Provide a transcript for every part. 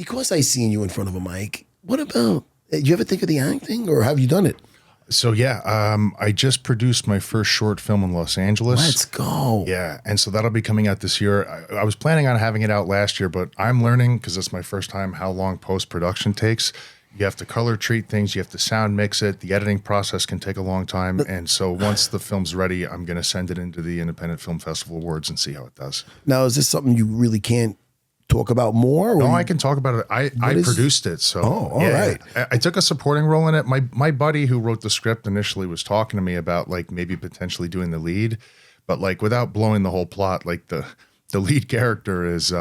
Because I seen you in front of a mic, what about, did you ever think of the acting or have you done it? So yeah, I just produced my first short film in Los Angeles. Let's go. Yeah, and so that'll be coming out this year. I was planning on having it out last year, but I'm learning, because it's my first time, how long post-production takes. You have to color treat things, you have to sound mix it. The editing process can take a long time. And so once the film's ready, I'm going to send it into the Independent Film Festival Awards and see how it does. Now, is this something you really can't talk about more? Or no, I can talk about it. I produced it. So all right. I took a supporting role in it. My buddy who wrote the script initially was talking to me about like maybe potentially doing the lead, but like without blowing the whole plot, like the lead character is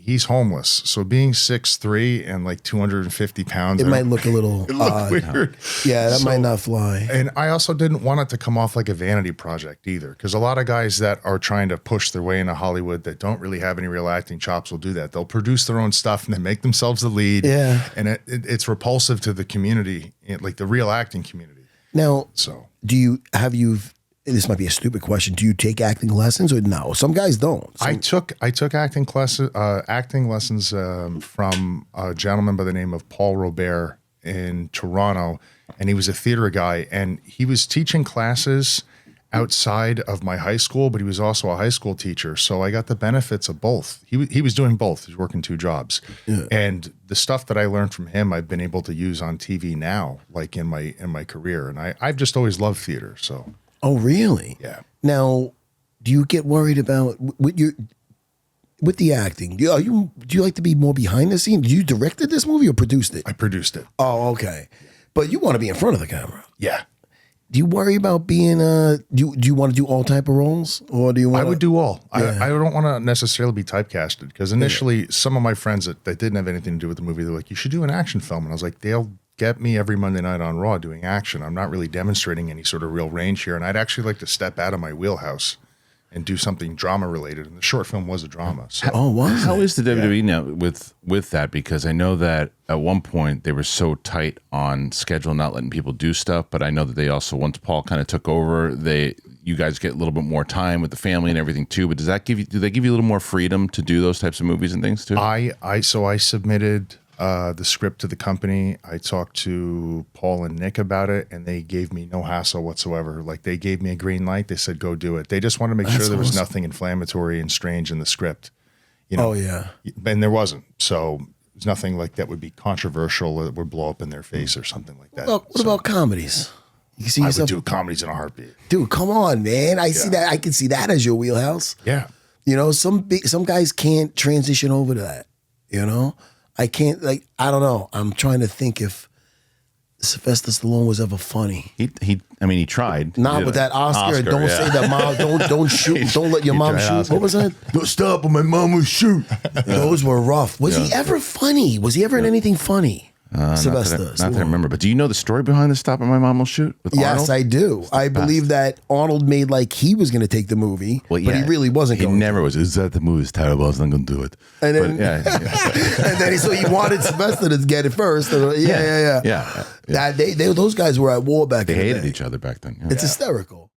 he's homeless. So being 6'3" and like 250 pounds, it might look a little odd. Weird. Yeah, that might not fly. And I also didn't want it to come off like a vanity project either, because a lot of guys that are trying to push their way into Hollywood that don't really have any real acting chops will do that. They'll produce their own stuff and then make themselves the lead. Yeah. And it's repulsive to the community, like the real acting community. Now, so this might be a stupid question. Do you take acting lessons or no? Some guys don't. I took acting lessons from a gentleman by the name of Paul Robert in Toronto, and he was a theater guy, and he was teaching classes outside of my high school, but he was also a high school teacher, so I got the benefits of both. He was doing both. He was working 2 jobs, and the stuff that I learned from him, I've been able to use on TV now, like in my career, and I've just always loved theater. So. Oh, really? Yeah. Now, do you get worried about with the acting? Do you like to be more behind the scenes? You directed this movie or produced it? I produced it. Oh, okay. But you want to be in front of the camera. Yeah. Do you worry about being do you want to do all type of roles, or do you want? I would do all. Yeah. I don't want to necessarily be typecasted, because initially some of my friends that didn't have anything to do with the movie, they're like, you should do an action film. And I was like, they'll get me every Monday night on Raw doing action. I'm not really demonstrating any sort of real range here. And I'd actually like to step out of my wheelhouse and do something drama related. And the short film was a drama. So. Oh, wow. How is the WWE now with that? Because I know that at one point they were so tight on schedule, not letting people do stuff. But I know that they also, once Paul kind of took over, you guys get a little bit more time with the family and everything too. But do they give you a little more freedom to do those types of movies and things too? So I submitted the script to the company. I talked to Paul and Nick about it, and they gave me no hassle whatsoever. Like, they gave me a green light. They said, go do it. They just wanted to make sure there was nothing inflammatory and strange in the script. You know? Oh, yeah. And there wasn't. So there's nothing like that would be controversial or that would blow up in their face or something like that. What about comedies? You see yourself? I would do comedies in a heartbeat. Dude, come on, man. I see that. I can see that as your wheelhouse. Yeah. You know, some guys can't transition over to that, you know? I can't, like, I don't know. I'm trying to think if Sylvester Stallone was ever funny. He tried. Not with that Oscar. Don't say that mom. Don't shoot. Don't let your mom shoot. Oscar. What was that? Don't stop, or my mom will shoot. Those were rough. Was he ever funny? Was he ever in anything funny? Sylvester. Not that I remember. But do you know the story behind the Stop and My Mom Will Shoot with Arnold? Yes, I do. I believe that Arnold made like he was going to take the movie, but he really wasn't going to. He never was. Is that the movie's terrible? I was not going to do it. And then, and then so he wanted Sylvester to get it first. Yeah. Those guys were at war back then. They hated each other back then. Yeah. It's hysterical.